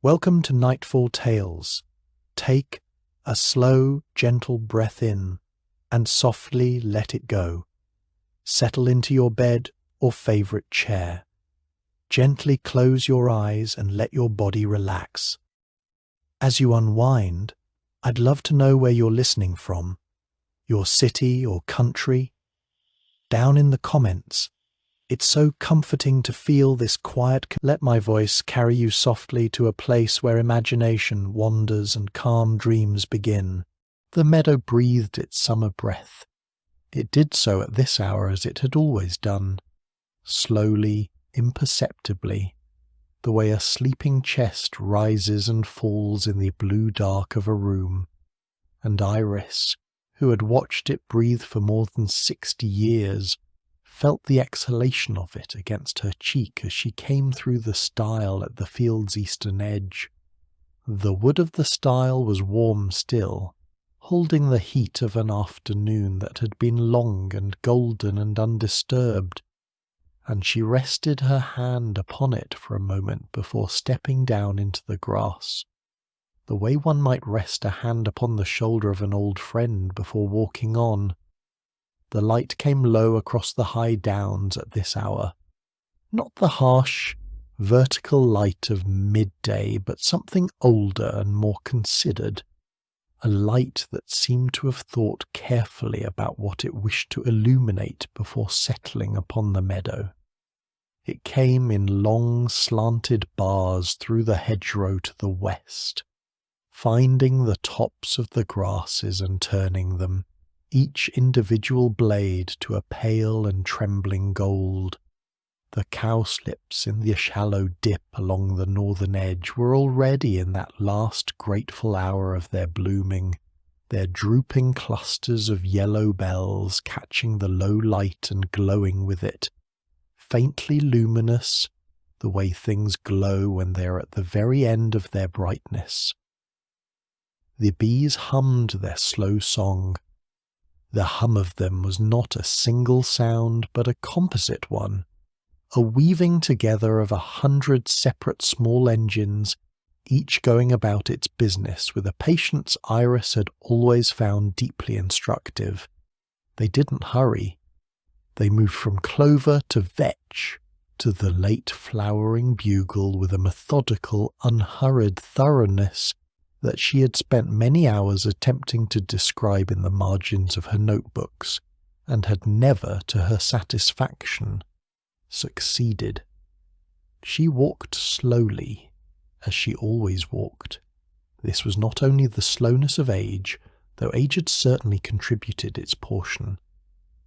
Welcome to Nightfall Tales. Take a slow, gentle breath in and softly let it go. Settle into your bed or favorite chair. Gently close your eyes and let your body relax. As you unwind, I'd love to know where you're listening from, your city or country. Down in the comments. It's so comforting to feel this quiet. Let my voice carry you softly to a place where imagination wanders and calm dreams begin. The meadow breathed its summer breath. It did so at this hour as it had always done, slowly, imperceptibly, the way a sleeping chest rises and falls in the blue dark of a room. And Iris, who had watched it breathe for more than 60 years, felt the exhalation of it against her cheek as she came through the stile at the field's eastern edge. The wood of the stile was warm still, holding the heat of an afternoon that had been long and golden and undisturbed, and she rested her hand upon it for a moment before stepping down into the grass, the way one might rest a hand upon the shoulder of an old friend before walking on. The light came low across the high downs at this hour. Not the harsh, vertical light of midday, but something older and more considered. A light that seemed to have thought carefully about what it wished to illuminate before settling upon the meadow. It came in long, slanted bars through the hedgerow to the west, finding the tops of the grasses and turning them, each individual blade to a pale and trembling gold. The cowslips in the shallow dip along the northern edge were already in that last grateful hour of their blooming, their drooping clusters of yellow bells catching the low light and glowing with it, faintly luminous, the way things glow when they are at the very end of their brightness. The bees hummed their slow song. The hum of them was not a single sound, but a composite one, a weaving together of 100 separate small engines, each going about its business with a patience Iris had always found deeply instructive. They didn't hurry. They moved from clover to vetch, to the late flowering bugle with a methodical, unhurried thoroughness that she had spent many hours attempting to describe in the margins of her notebooks, and had never, to her satisfaction, succeeded. She walked slowly, as she always walked. This was not only the slowness of age, though age had certainly contributed its portion.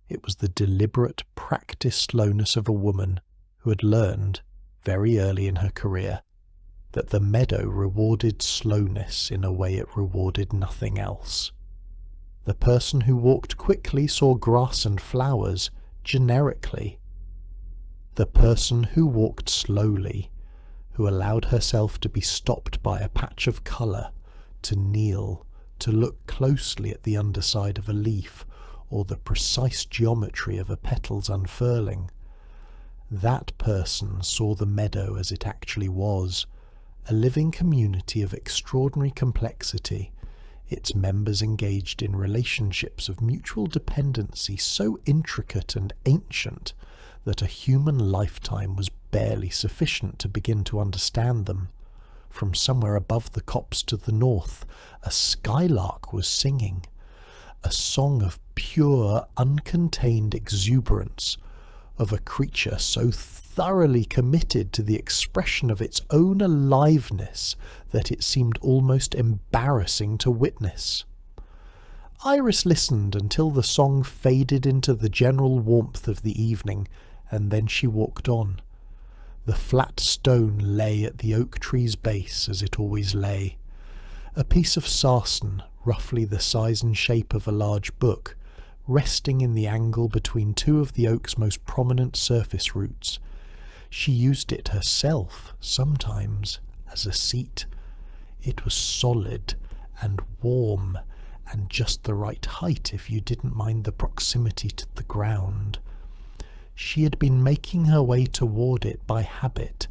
It was the deliberate, practised slowness of a woman who had learned, very early in her career, that the meadow rewarded slowness in a way it rewarded nothing else. The person who walked quickly saw grass and flowers generically. The person who walked slowly, who allowed herself to be stopped by a patch of colour, to kneel, to look closely at the underside of a leaf, or the precise geometry of a petal's unfurling, that person saw the meadow as it actually was, a living community of extraordinary complexity, its members engaged in relationships of mutual dependency so intricate and ancient that a human lifetime was barely sufficient to begin to understand them. From somewhere above the copse to the north, a skylark was singing, a song of pure, uncontained exuberance, of a creature so thoroughly committed to the expression of its own aliveness that it seemed almost embarrassing to witness. Iris listened until the song faded into the general warmth of the evening, and then she walked on. The flat stone lay at the oak tree's base as it always lay, a piece of sarsen, roughly the size and shape of a large book, resting in the angle between two of the oak's most prominent surface roots. She used it herself, sometimes, as a seat. It was solid and warm, and just the right height if you didn't mind the proximity to the ground. She had been making her way toward it by habit,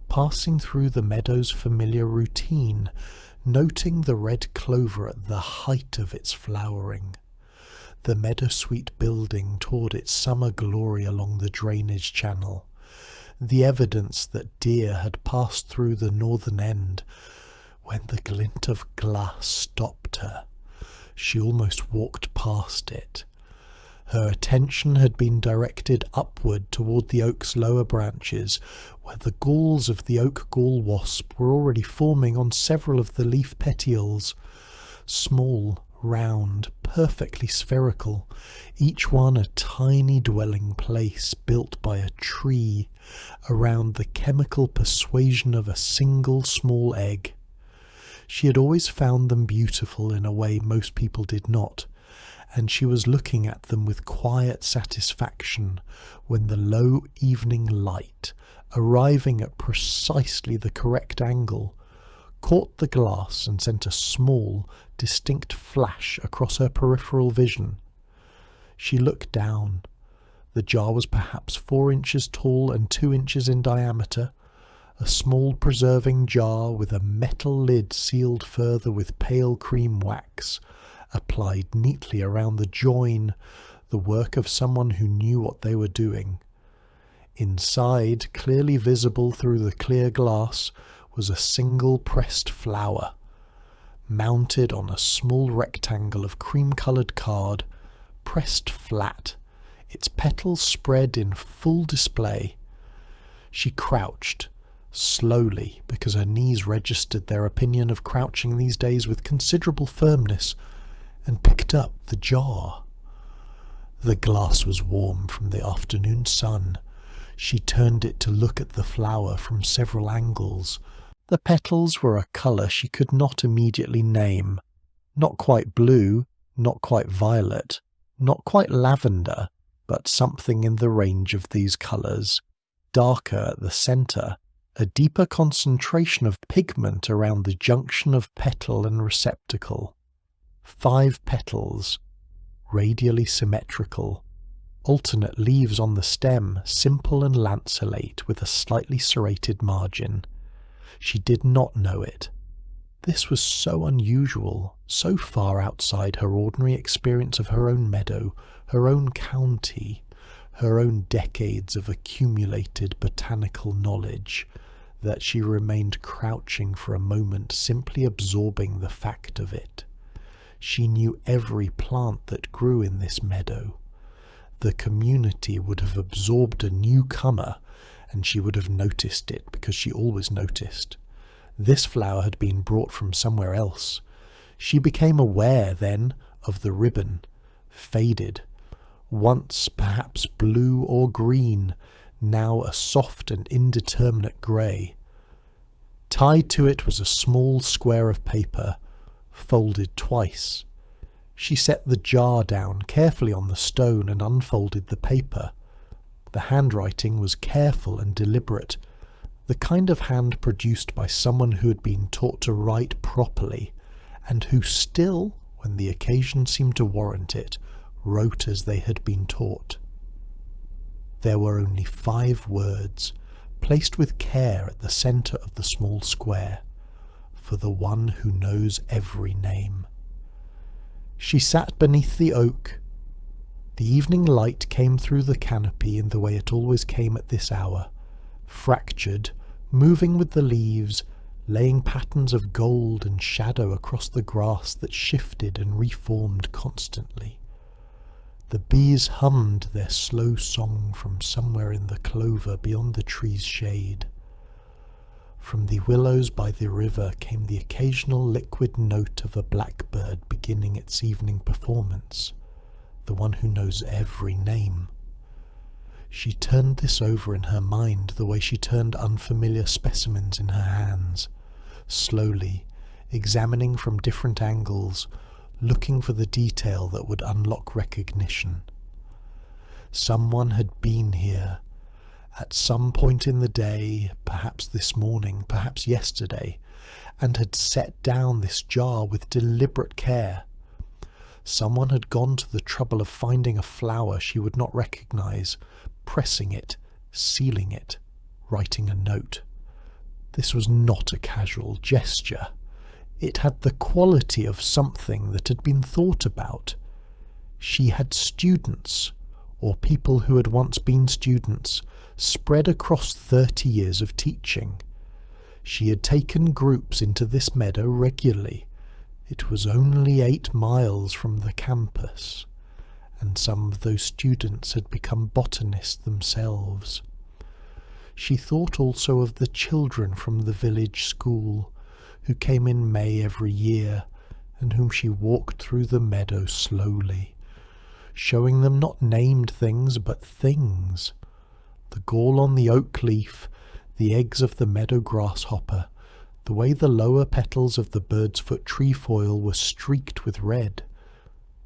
passing through the meadow's familiar routine, noting the red clover at the height of its flowering. The meadowsweet building toward its summer glory along the drainage channel, the evidence that deer had passed through the northern end. When the glint of glass stopped her, she almost walked past it. Her attention had been directed upward toward the oak's lower branches, where the galls of the oak gall wasp were already forming on several of the leaf petioles. Small, round, perfectly spherical, each one a tiny dwelling place built by a tree around the chemical persuasion of a single small egg. She had always found them beautiful in a way most people did not, and she was looking at them with quiet satisfaction when the low evening light, arriving at precisely the correct angle, caught the glass and sent a small, distinct flash across her peripheral vision. She looked down. The jar was perhaps 4 inches tall and 2 inches in diameter, a small preserving jar with a metal lid sealed further with pale cream wax, applied neatly around the join, the work of someone who knew what they were doing. Inside, clearly visible through the clear glass, was a single pressed flower, mounted on a small rectangle of cream-coloured card, pressed flat, its petals spread in full display. She crouched, slowly, because her knees registered their opinion of crouching these days with considerable firmness, and picked up the jar. The glass was warm from the afternoon sun. She turned it to look at the flower from several angles. The petals were a colour she could not immediately name. Not quite blue, not quite violet, not quite lavender, but something in the range of these colours. Darker at the centre, a deeper concentration of pigment around the junction of petal and receptacle. 5 petals, radially symmetrical, alternate leaves on the stem, simple and lanceolate with a slightly serrated margin. She did not know it. This was so unusual, so far outside her ordinary experience of her own meadow, her own county, her own decades of accumulated botanical knowledge, that she remained crouching for a moment, simply absorbing the fact of it. She knew every plant that grew in this meadow. The community would have absorbed a newcomer, and she would have noticed it, because she always noticed. This flower had been brought from somewhere else. She became aware, then, of the ribbon, faded, once perhaps blue or green, now a soft and indeterminate grey. Tied to it was a small square of paper, folded twice. She set the jar down carefully on the stone and unfolded the paper. The handwriting was careful and deliberate, the kind of hand produced by someone who had been taught to write properly, and who still, when the occasion seemed to warrant it, wrote as they had been taught. There were only 5 words, placed with care at the centre of the small square, for the one who knows every name. She sat beneath the oak. The evening light came through the canopy in the way it always came at this hour, fractured, moving with the leaves, laying patterns of gold and shadow across the grass that shifted and reformed constantly. The bees hummed their slow song from somewhere in the clover beyond the tree's shade. From the willows by the river came the occasional liquid note of a blackbird beginning its evening performance, the one who knows every name. She turned this over in her mind the way she turned unfamiliar specimens in her hands, slowly, examining from different angles, looking for the detail that would unlock recognition. Someone had been here, at some point in the day, perhaps this morning, perhaps yesterday, and had set down this jar with deliberate care. Someone had gone to the trouble of finding a flower she would not recognize, pressing it, sealing it, writing a note, This was not a casual gesture. It had the quality of something that had been thought about. She had students, or people who had once been students, spread across 30 years of teaching. She had taken groups into this meadow regularly. It was only 8 miles from the campus, and some of those students had become botanists themselves. She thought also of the children from the village school, who came in May every year, and whom she walked through the meadow slowly, showing them not named things, but things. The gall on the oak leaf, the eggs of the meadow grasshopper, the way the lower petals of the bird's foot trefoil were streaked with red.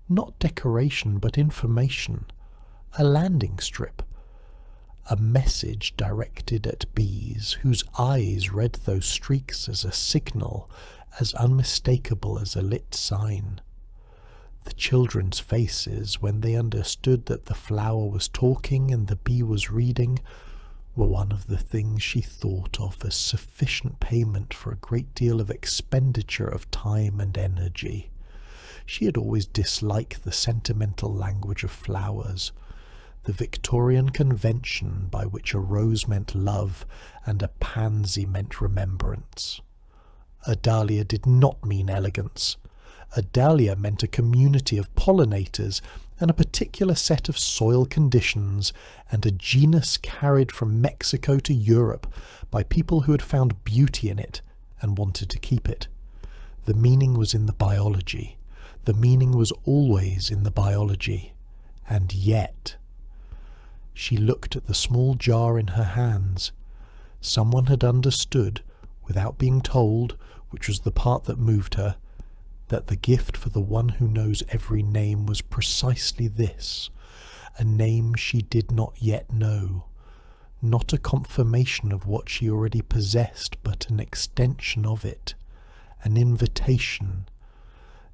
Not decoration, but information. A landing strip. A message directed at bees, whose eyes read those streaks as a signal, as unmistakable as a lit sign. The children's faces, when they understood that the flower was talking and the bee was reading, were one of the things she thought of as sufficient payment for a great deal of expenditure of time and energy. She had always disliked the sentimental language of flowers, the Victorian convention by which a rose meant love and a pansy meant remembrance. A dahlia did not mean elegance. A dahlia meant a community of pollinators and a particular set of soil conditions, and a genus carried from Mexico to Europe by people who had found beauty in it and wanted to keep it. The meaning was in the biology. The meaning was always in the biology. And yet... She looked at the small jar in her hands. Someone had understood, without being told, which was the part that moved her, that the gift for the one who knows every name was precisely this, a name she did not yet know, not a confirmation of what she already possessed, but an extension of it, an invitation.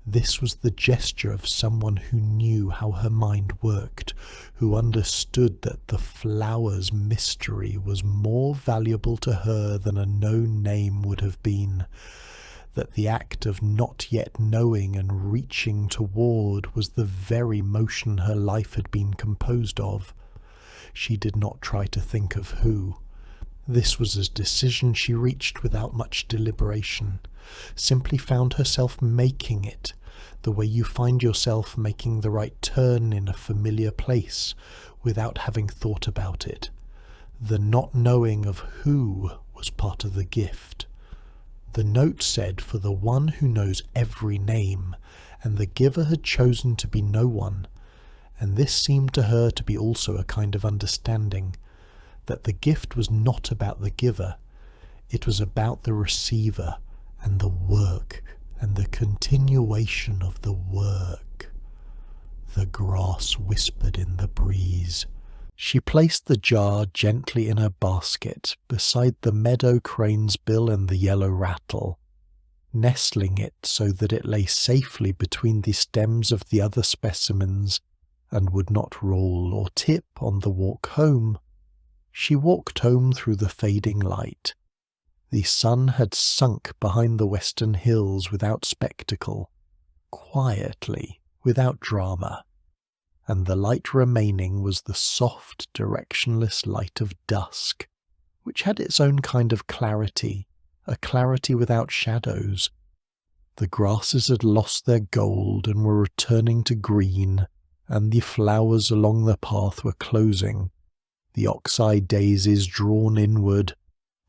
This was the gesture of someone who knew how her mind worked, who understood that the flower's mystery was more valuable to her than a known name would have been, that the act of not yet knowing and reaching toward was the very motion her life had been composed of. She did not try to think of who. This was a decision she reached without much deliberation, simply found herself making it, the way you find yourself making the right turn in a familiar place without having thought about it. The not knowing of who was part of the gift. The note said for the one who knows every name, and the giver had chosen to be no one, and this seemed to her to be also a kind of understanding, that the gift was not about the giver, it was about the receiver, and the work, and the continuation of the work. The grass whispered in the breeze. She placed the jar gently in her basket beside the meadow crane's bill and the yellow rattle, nestling it so that it lay safely between the stems of the other specimens and would not roll or tip on the walk home. She walked home through the fading light. The sun had sunk behind the western hills without spectacle, quietly, without drama, and the light remaining was the soft, directionless light of dusk, which had its own kind of clarity, a clarity without shadows. The grasses had lost their gold and were returning to green, and the flowers along the path were closing, the ox-eye daisies drawn inward,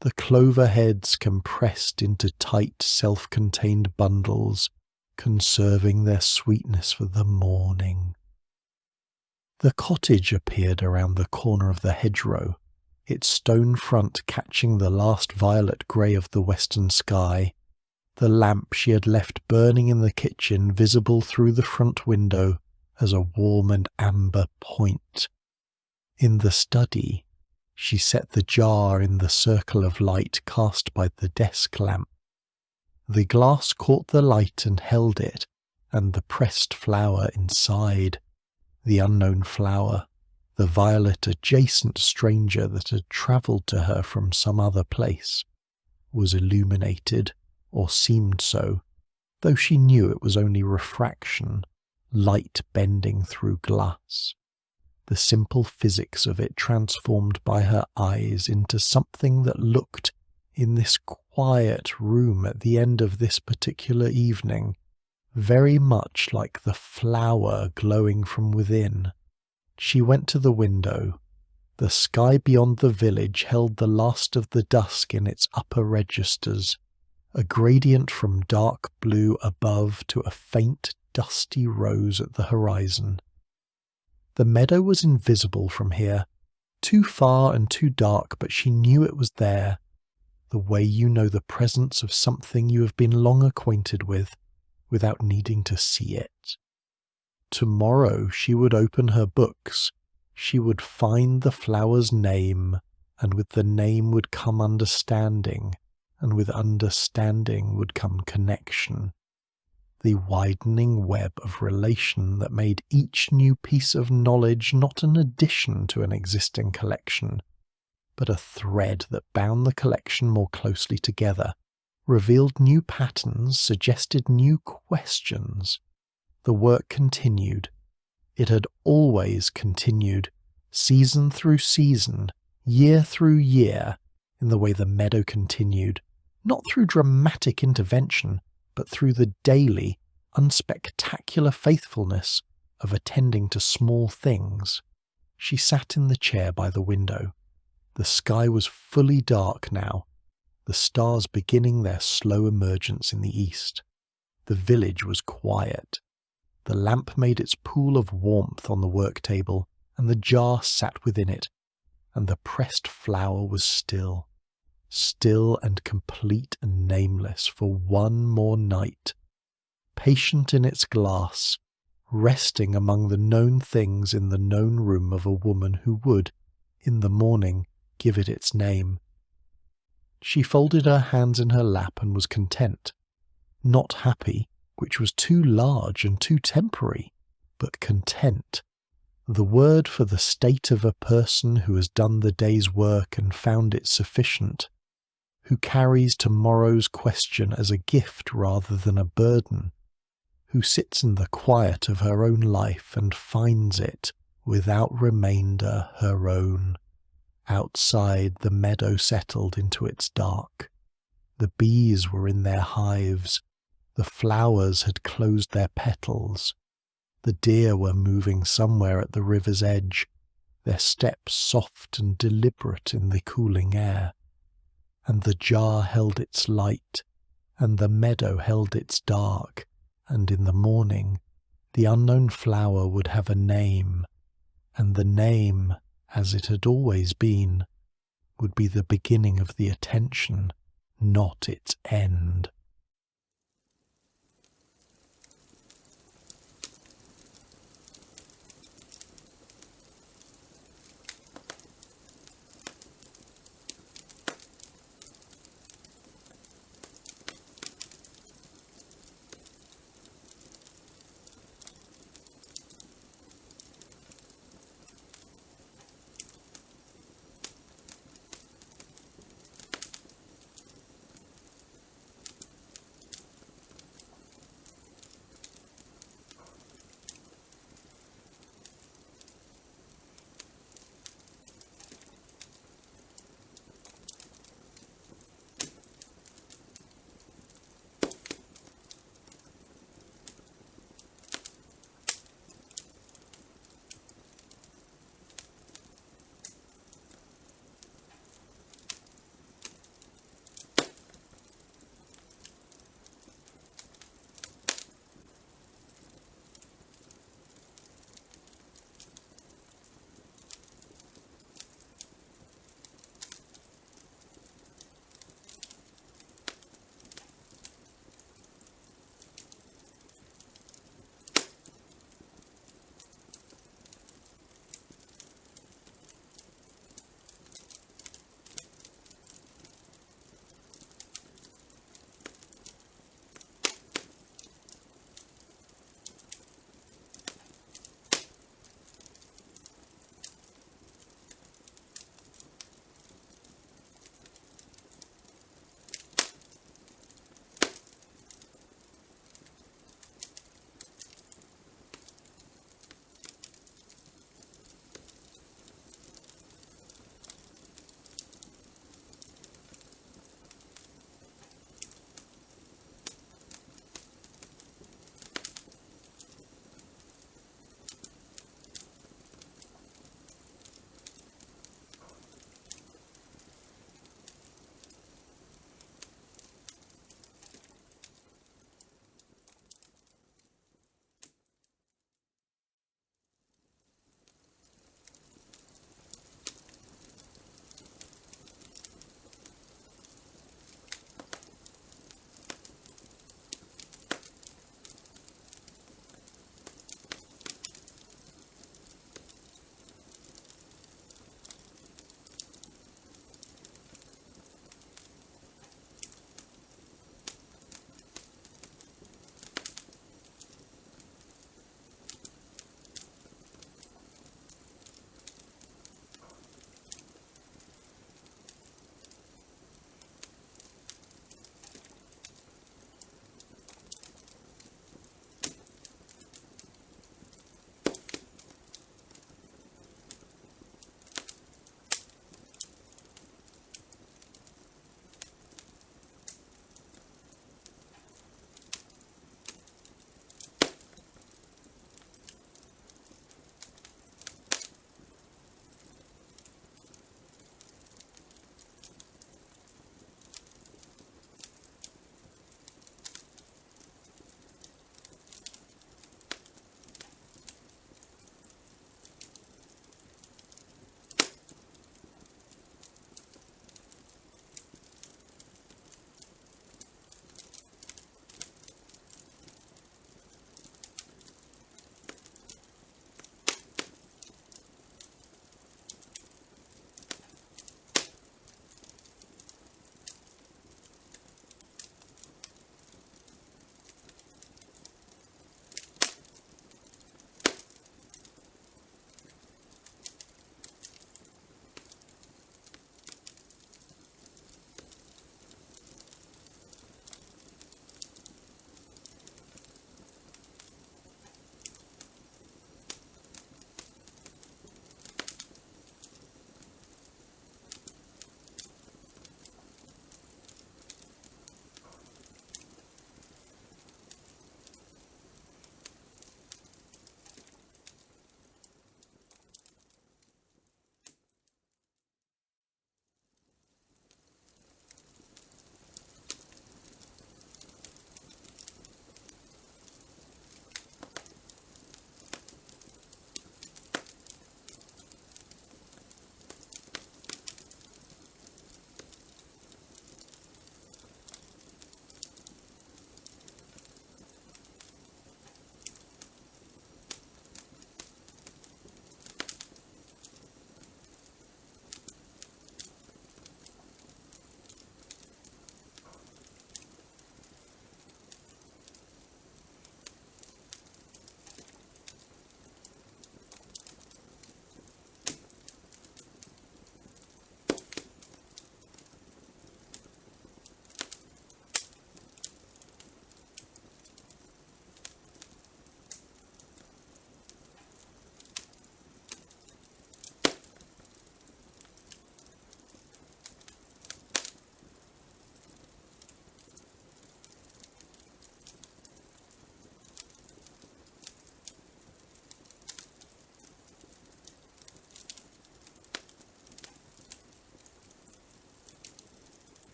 the clover heads compressed into tight, self-contained bundles, conserving their sweetness for the morning. The cottage appeared around the corner of the hedgerow, its stone front catching the last violet grey of the western sky, the lamp she had left burning in the kitchen visible through the front window as a warm and amber point. In the study, she set the jar in the circle of light cast by the desk lamp. The glass caught the light and held it, and the pressed flower inside, the unknown flower, the violet adjacent stranger that had travelled to her from some other place, was illuminated, or seemed so, though she knew it was only refraction, light bending through glass. The simple physics of it transformed by her eyes into something that looked, in this quiet room at the end of this particular evening, very much like the flower glowing from within. She went to the window. The sky beyond the village held the last of the dusk in its upper registers, a gradient from dark blue above to a faint dusty rose at the horizon. The meadow was invisible from here, too far and too dark, but she knew it was there, the way you know the presence of something you have been long acquainted with, without needing to see it. Tomorrow she would open her books, she would find the flower's name, and with the name would come understanding, and with understanding would come connection. The widening web of relation that made each new piece of knowledge not an addition to an existing collection, but a thread that bound the collection more closely together, revealed new patterns, suggested new questions. The work continued. It had always continued, season through season, year through year, in the way the meadow continued, not through dramatic intervention, but through the daily, unspectacular faithfulness of attending to small things. She sat in the chair by the window. The sky was fully dark now, the stars beginning their slow emergence in the east. The village was quiet. The lamp made its pool of warmth on the work table, and the jar sat within it, and the pressed flower was still, still and complete and nameless for one more night, patient in its glass, resting among the known things in the known room of a woman who would, in the morning, give it its name. She folded her hands in her lap and was content, not happy, which was too large and too temporary, but content, the word for the state of a person who has done the day's work and found it sufficient, who carries tomorrow's question as a gift rather than a burden, who sits in the quiet of her own life and finds it, without remainder, her own. Outside, the meadow settled into its dark. The bees were in their hives. The flowers had closed their petals. The deer were moving somewhere at the river's edge, their steps soft and deliberate in the cooling air. And the jar held its light, and the meadow held its dark, and in the morning the unknown flower would have a name, and the name, as it had always been, would be the beginning of the attention, not its end.